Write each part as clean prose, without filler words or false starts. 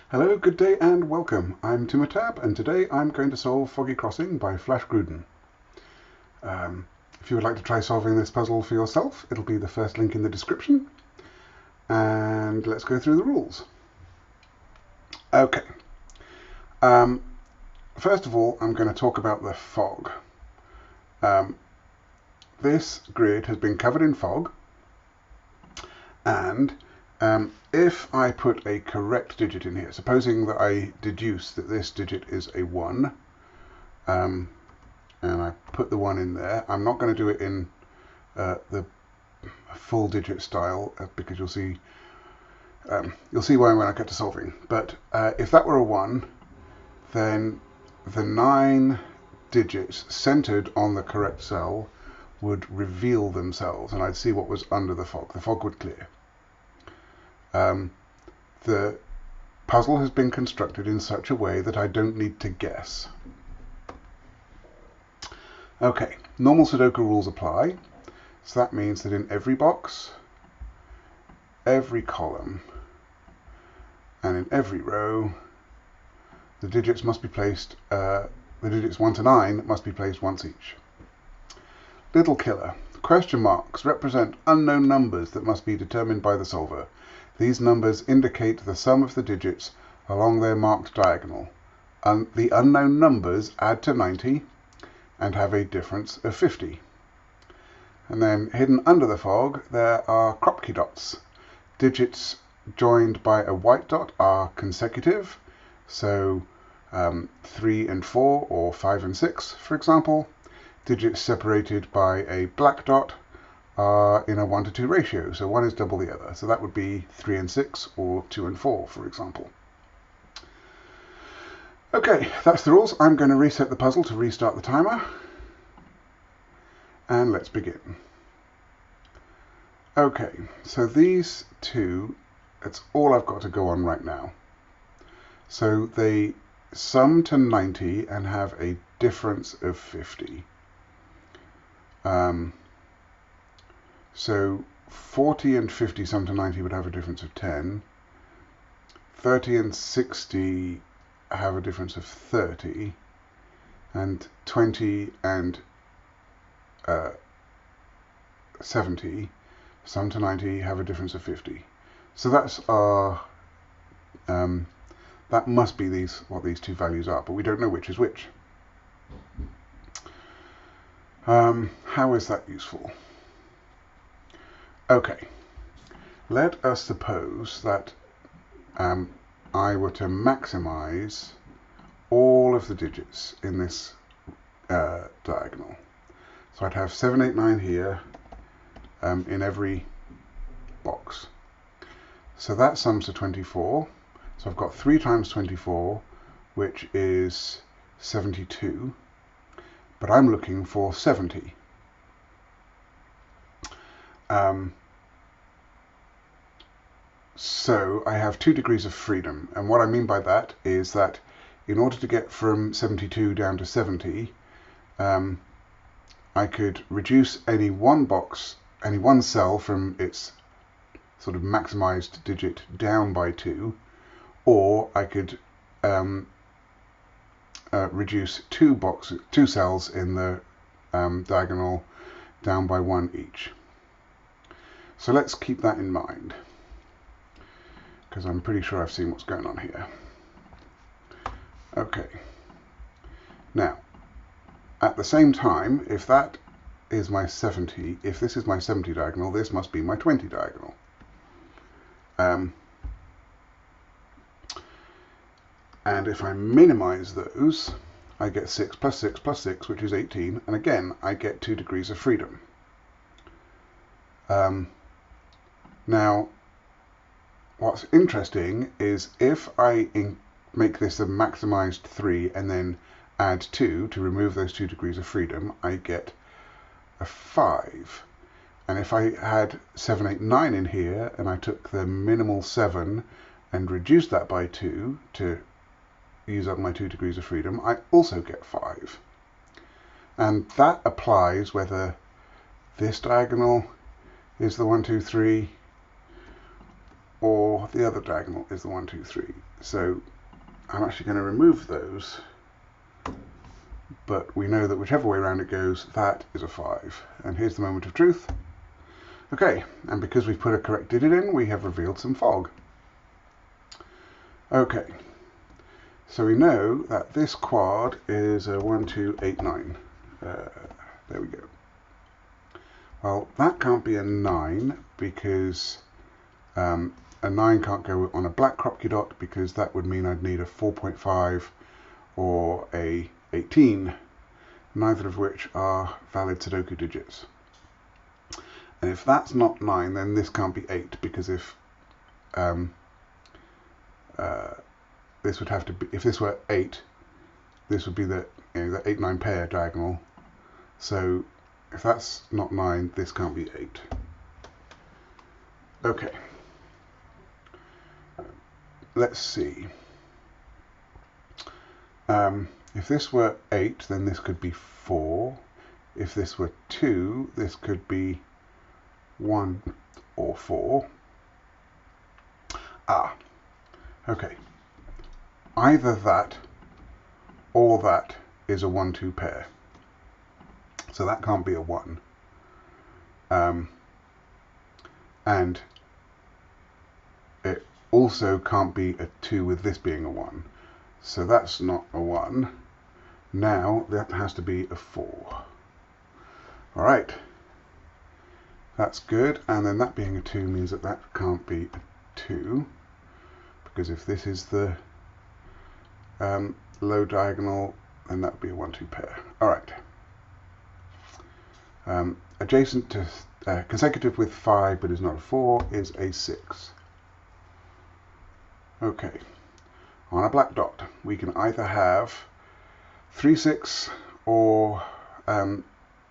Hello, good day and welcome. I'm Timotab and today I'm going to solve Foggy Crossing by Flash Groudon. If you would like to try solving this puzzle for yourself, it'll be the first link in the description. And let's go through the rules. Okay. First of all, I'm going to talk about the fog. This grid has been covered in fog, and if I put a correct digit in here, supposing that I deduce that this digit is a 1, and I put the 1 in there, I'm not going to do it in the full digit style because you'll see why when I get to solving. But if that were a 1, then the 9 digits centered on the correct cell would reveal themselves, and I'd see what was under the fog. The fog would clear. The puzzle has been constructed in such a way that I don't need to guess. Okay, normal Sudoku rules apply. So that means that in every box, every column, and in every row, the digits must be placed, the digits 1 to 9 must be placed once each. Little killer. Question marks represent unknown numbers that must be determined by the solver. These numbers indicate the sum of the digits along their marked diagonal. The unknown numbers add to 90 and have a difference of 50. And then hidden under the fog, there are Kropki dots. Digits joined by a white dot are consecutive, so 3 and 4 or 5 and 6, for example. Digits separated by a black dot are in a 1 to 2 ratio, so one is double the other. So that would be 3 and 6 or 2 and 4, for example. Okay, that's the rules. I'm going to reset the puzzle to restart the timer. And let's begin. Okay, so these two, that's all I've got to go on right now. So they sum to 90 and have a difference of 50. So 40 and 50 sum to 90 would have a difference of 10. 30 and 60 have a difference of 30. And 20 and 70 sum to 90 have a difference of 50. So that's our, that must be what these two values are, but we don't know which is which. How is that useful? Okay, let us suppose that I were to maximize all of the digits in this diagonal. So I'd have 7, 8, 9 here in every box. So that sums to 24. So I've got 3 times 24, which is 72. But I'm looking for 70. So I have 2 degrees of freedom, and what I mean by that is that in order to get from 72 down to 70, I could reduce any one cell from its sort of maximized digit down by 2, or I could reduce 2 cells in the diagonal down by 1 each. So let's keep that in mind, because I'm pretty sure I've seen what's going on here. Okay. Now, at the same time, if that is my 70, if this is my 70 diagonal, this must be my 20 diagonal. And if I minimize those, I get 6 plus 6 plus 6, which is 18, and again, I get 2 degrees of freedom. Now, what's interesting is if I make this a maximized 3 and then add 2 to remove those 2 degrees of freedom, I get a 5. And if I had 7, 8, 9 in here, and I took the minimal 7 and reduced that by 2 to use up my 2 degrees of freedom, I also get 5. And that applies whether this diagonal is the 1, 2, 3, or the other diagonal is the 1, 2, 3. So I'm actually going to remove those, but we know that whichever way around it goes, that is a 5. And here's the moment of truth. Okay, and because we've put a correct digit in, we have revealed some fog. Okay, so we know that this quad is a 1, 2, 8, 9. There we go. Well, that can't be a 9 because a 9 can't go on a black Kropki dot, because that would mean I'd need a 4.5 or a 18, neither of which are valid Sudoku digits. And if that's not 9, then this can't be 8, because if this would have to be, if this were 8, this would be the, the 8, 9 pair diagonal. So if that's not 9, this can't be 8. Okay. Let's see. If this were 8, then this could be 4. If this were 2, this could be 1 or 4. Okay. Either that or that is a 1, 2 pair. So that can't be a 1. And it also can't be a 2 with this being a 1. So that's not a 1. Now that has to be a 4. All right. That's good. And then that being a 2 means that that can't be a 2. Because if this is the low diagonal, then that would be a 1, 2 pair. All right. Adjacent to consecutive with 5 but is not a 4 is a 6. Okay. On a black dot, we can either have 3, 6 or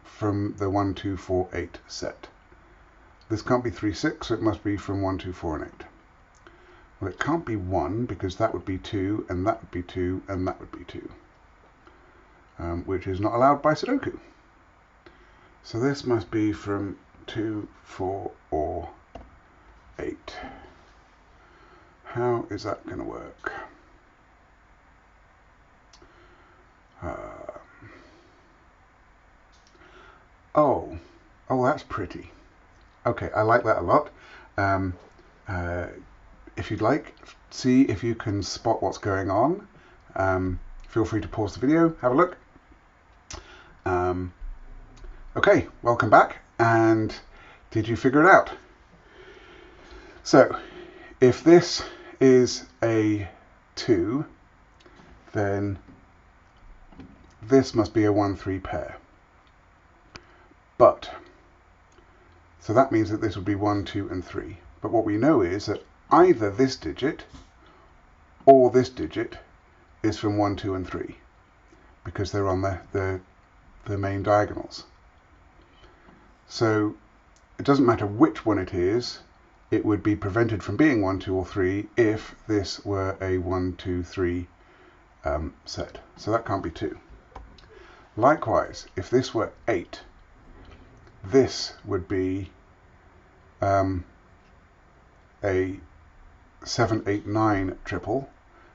from the 1, 2, 4, 8 set. This can't be 3, 6, so it must be from 1, 2, 4, and 8. Well, it can't be 1 because that would be 2, and that would be 2, and that would be 2, which is not allowed by Sudoku. So this must be from 2, 4, or 8. How is that going to work? Oh, that's pretty. Okay, I like that a lot. If you'd like, see if you can spot what's going on. Feel free to pause the video, have a look. Okay, welcome back. And did you figure it out? So, if this is a 2, then this must be a 1, 3 pair. But, so that means that this would be 1, 2, and 3. But what we know is that either this digit or this digit is from 1, 2, and 3, because they're on the main diagonals. So it doesn't matter which one it is, it would be prevented from being 1, 2, or 3 if this were a 1, 2, 3 set. So that can't be 2. Likewise, if this were 8, this would be a 7, 8, 9 triple,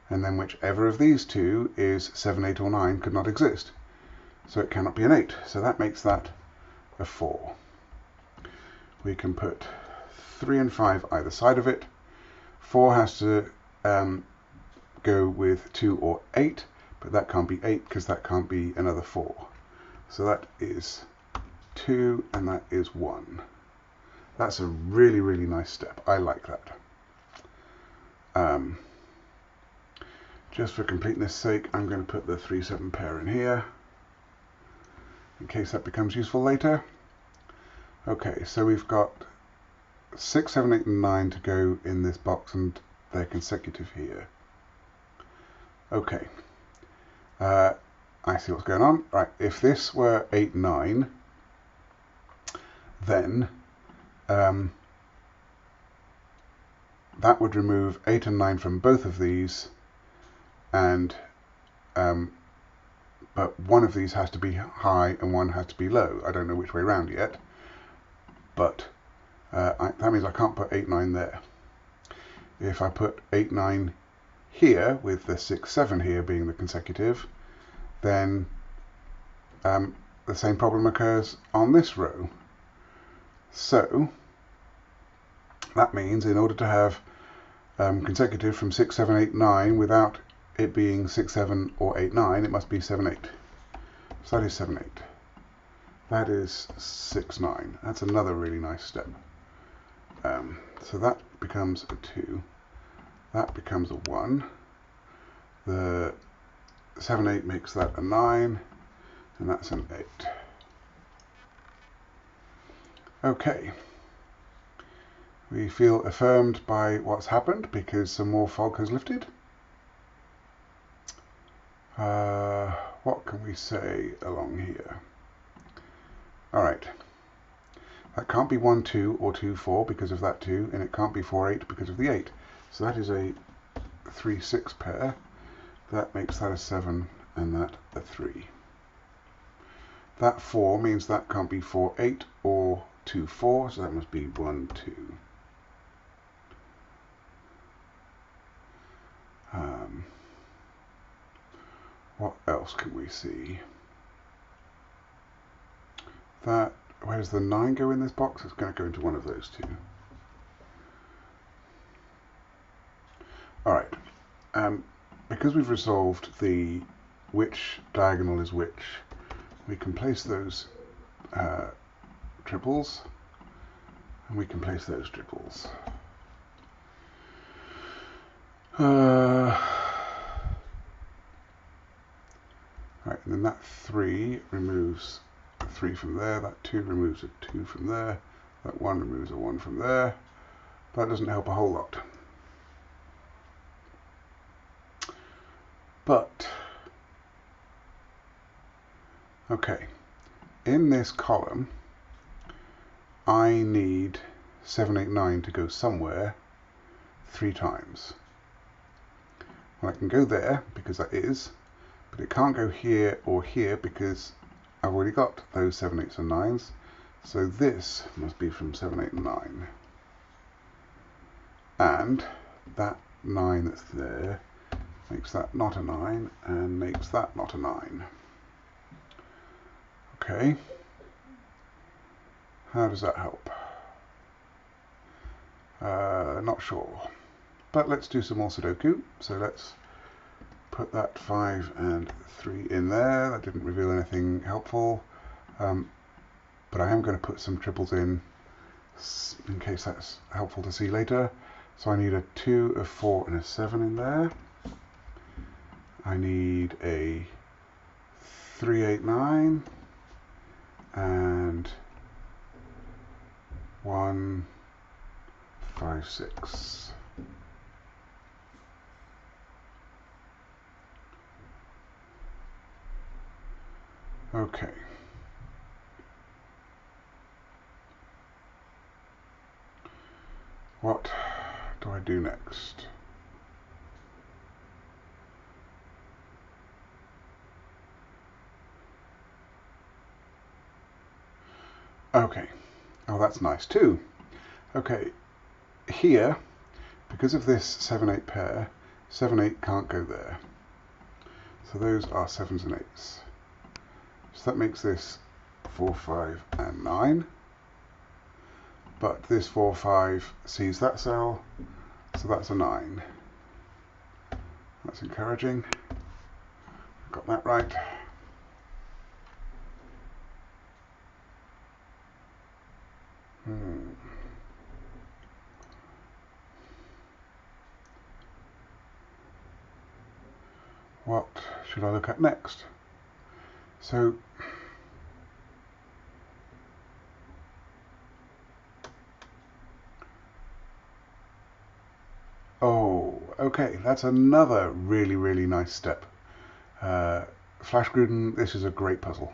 and then whichever of these two is 7, 8, or 9 could not exist. So it cannot be an 8. So that makes that a 4. We can put 3 and 5 either side of it. 4 has to go with 2 or 8, but that can't be 8 because that can't be another 4. So that is 2 and that is 1. That's a really, really nice step. I like that. Just for completeness sake, I'm going to put the 3, 7 pair in here, in case that becomes useful later. Okay, so we've got 6, 7, 8, and 9 to go in this box, and they're consecutive here. Okay, I see what's going on. Right, if this were 8, 9, then that would remove 8 and 9 from both of these, and but one of these has to be high and one has to be low. I don't know which way around yet, but that means I can't put 8, 9 there. if I put 8, 9 here, with the 6, 7 here being the consecutive, then the same problem occurs on this row. So that means in order to have consecutive from 6, 7, 8, 9 without it being 6, 7 or 8, 9, it must be 7, 8. So that is 7, 8. That is 6, 9. That's another really nice step. So that becomes a 2. That becomes a 1. The 7, 8 makes that a 9. And that's an 8. Okay. We feel affirmed by what's happened because some more fog has lifted. What can we say along here? Alright. That can't be 1, 2 or 2, 4 because of that 2, and it can't be 4, 8 because of the 8. So that is a 3, 6 pair. That makes that a 7 and that a 3. That 4 means that can't be 4, 8 or 2, 4, so that must be 1, 2. What else can we see? That, where does the 9 go in this box? It's going to go into one of those two. Alright, because we've resolved the which diagonal is which, we can place those triples, and we can place those triples. Right, and then that 3 removes a 3 from there, that 2 removes a 2 from there, that 1 removes a 1 from there. That doesn't help a whole lot. But, okay, in this column, I need 7, 8, 9 to go somewhere 3 times. Well, I can go there, because that is, but it can't go here or here, because I've already got those 7, 8s and 9s. So this must be from 7, 8, and 9. And that 9 that's there makes that not a 9, and makes that not a 9. Okay. How does that help? Not sure. But let's do some more sudoku. So let's put that 5 and 3 in there. That didn't reveal anything helpful. But I am going to put some triples in case that's helpful to see later. So I need a 2, a 4, and a 7 in there. I need a 3, 8, 9, and 1, 5, 6. Okay. What do I do next? Okay. Oh, that's nice too. Okay. Here, because of this 7, 8 pair, 7, 8 can't go there. So those are 7s and 8s. So that makes this 4, 5, and 9. But this 4, 5 sees that cell, so that's a 9. That's encouraging. Got that right. What should I look at next? So, oh, okay, that's another really, really nice step. Flash Groudon, this is a great puzzle.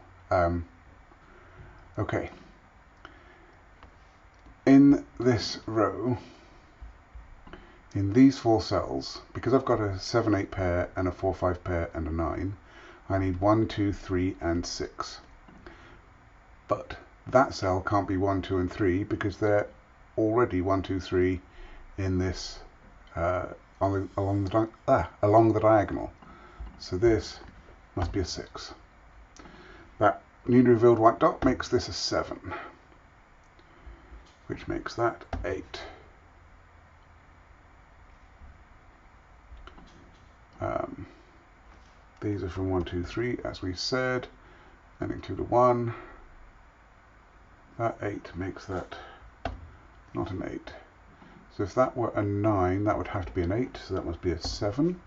Okay. In this row, in these 4 cells, because I've got a 7, 8 pair and a 4, 5 pair and a 9, I need 1, 2, 3, and 6. But that cell can't be 1, 2, and 3 because they're already 1, 2, 3 in this along the diagonal. So this must be a 6. That newly revealed white dot makes this a 7, which makes that 8. These are from 1, 2, 3, as we said, and include a 1. That 8 makes that not an 8. So if that were a 9, that would have to be an 8, so that must be a 7.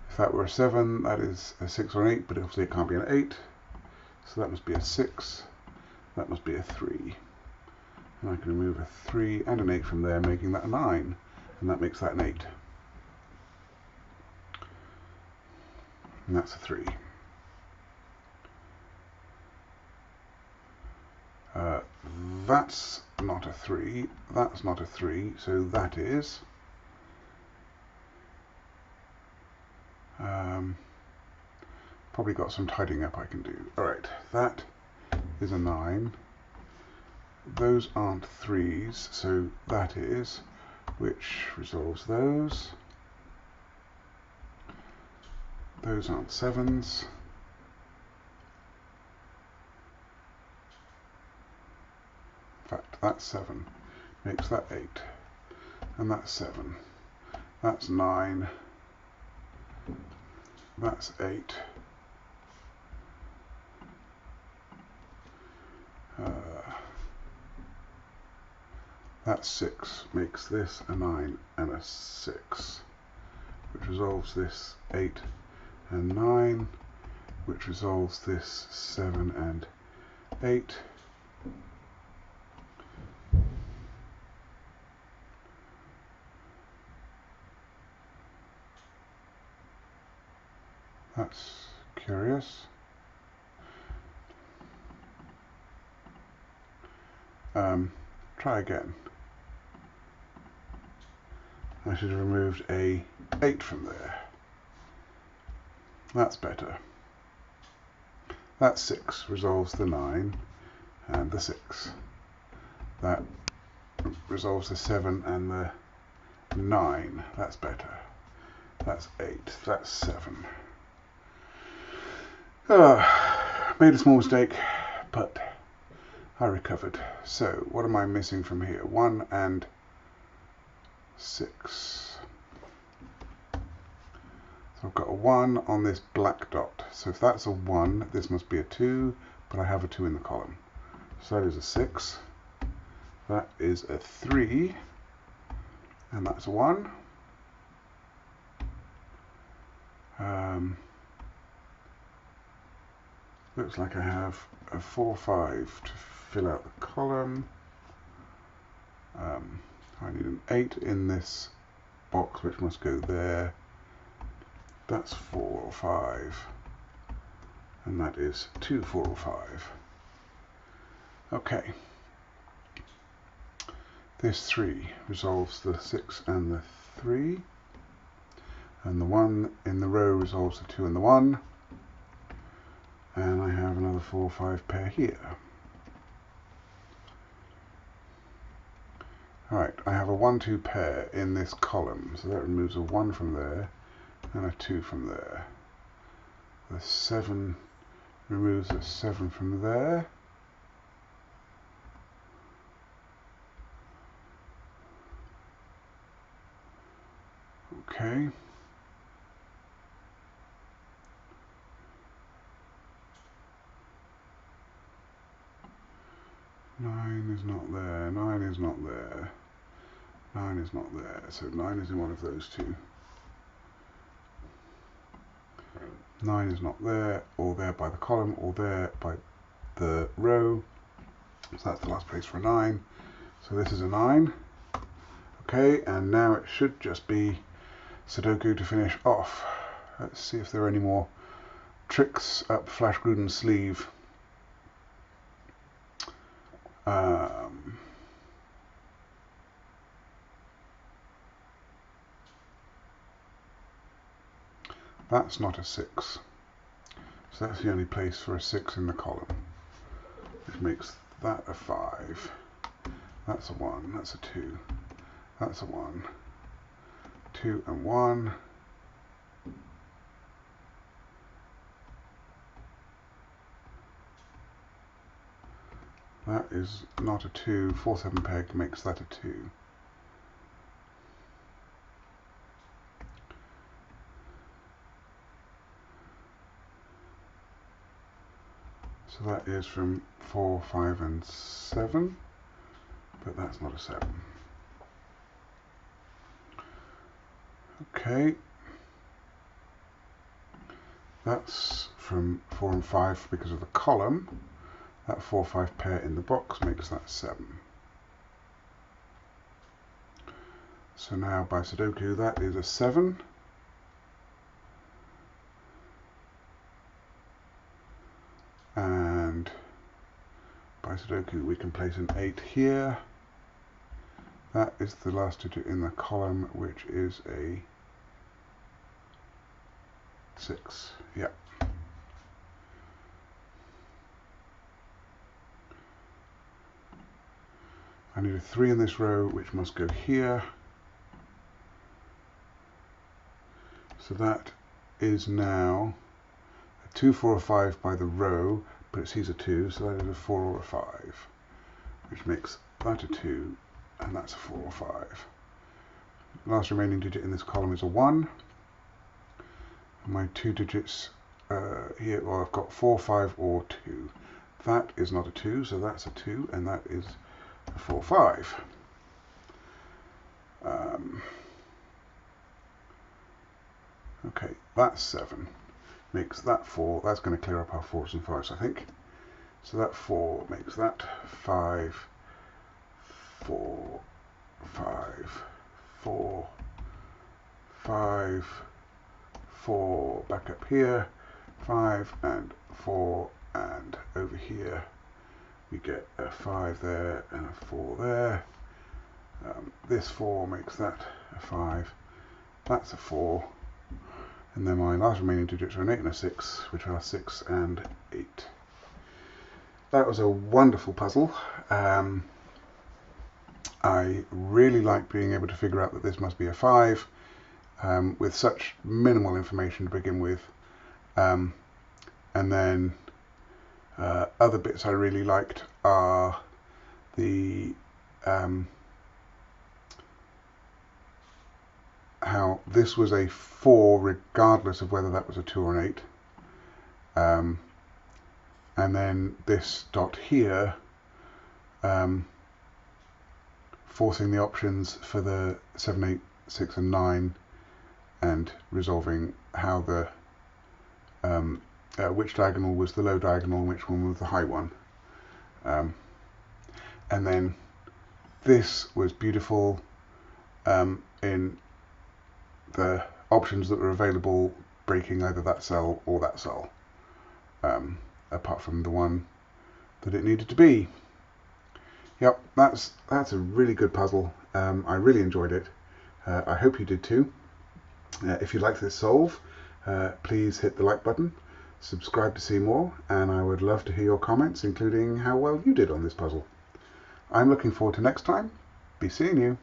If that were a 7, that is a 6 or an 8, but obviously it can't be an 8. So that must be a 6. That must be a 3. And I can remove a 3 and an 8 from there, making that a 9. And that makes that an 8. And that's a 3. That's not a 3. That's not a 3. So that is... probably got some tidying up I can do. Alright, that is a 9. Those aren't 3s, so that is, which resolves those. Those aren't 7s. In fact, that's 7. Makes that 8. And that's 7. That's 9. That's 8. That's 6. Makes this a 9 and a 6. Which resolves this 8 and 9. Which resolves this 7 and 8. That's curious. Try again. I should have removed a 8 from there. That's better. That 6 resolves the 9 and the 6. That resolves the 7 and the 9. That's better. That's 8. That's 7. Made a small mistake, but I recovered. So what am I missing from here? 1 and 6. So I've got a 1 on this black dot. So if that's a 1, this must be a 2, but I have a 2 in the column. So that is a 6. That is a 3. And that's a 1. Looks like I have a 4, 5 to fill out the column. I need an 8 in this box, which must go there. That's 4 or 5. And that is 2, 4 or 5. Okay. This 3 resolves the 6 and the 3. And the 1 in the row resolves the 2 and the 1. And I have another 4, 5 pair here. Alright, I have a 1, 2 pair in this column, so that removes a 1 from there and a 2 from there. The 7 removes a 7 from there. Okay. Nine is not there, 9 is not there, 9 is not there, so 9 is in one of those two. 9 is not there, or there by the column, or there by the row. So that's the last place for a 9. So this is a 9. Okay, and now it should just be Sudoku to finish off. Let's see if there are any more tricks up Flash Groudon's sleeve. That's not a 6. So that's the only place for a 6 in the column. Which makes that a 5. That's a 1. That's a 2. That's a 1. 2 and 1. That is not a 2. 4, 7 peg makes that a 2. So that is from 4, 5 and 7, but that's not a 7. Okay, that's from 4 and 5 because of the column. That 4, 5 pair in the box makes that 7. So now by Sudoku that is a 7. And by Sudoku we can place an 8 here. That is the last digit in the column, which is a 6. Yeah. I need a 3 in this row, which must go here. So that is now a 2, 4 or 5 by the row, but it sees a 2, so that is a 4 or a 5, which makes that a 2, and that's a 4 or 5. The last remaining digit in this column is a 1. And my 2 digits here, well, I've got 4, 5 or 2. That is not a 2, so that's a 2, and that is a 4, 5. Okay, that's 7. Makes that 4. That's going to clear up our 4s and 5s, I think. So that 4 makes that 5, 4, 5, 4, 5, 4, back up here, 5 and 4, and over here we get a 5 there and a 4 there. This 4 makes that a 5, that's a 4, and then my last remaining digits are an 8 and a 6, which are 6 and 8. That was a wonderful puzzle. I really like being able to figure out that this must be a 5 with such minimal information to begin with. And then other bits I really liked are the how this was a 4 regardless of whether that was a 2 or an 8. And then this dot here forcing the options for the 7, 8, 6 and 9 and resolving how the which diagonal was the low diagonal and which one was the high one. And then this was beautiful in the options that were available, breaking either that cell or that cell, apart from the one that it needed to be. Yep, that's a really good puzzle. I really enjoyed it. I hope you did too. If you liked this solve, please hit the like button, subscribe to see more, and I would love to hear your comments, including how well you did on this puzzle. I'm looking forward to next time. Be seeing you.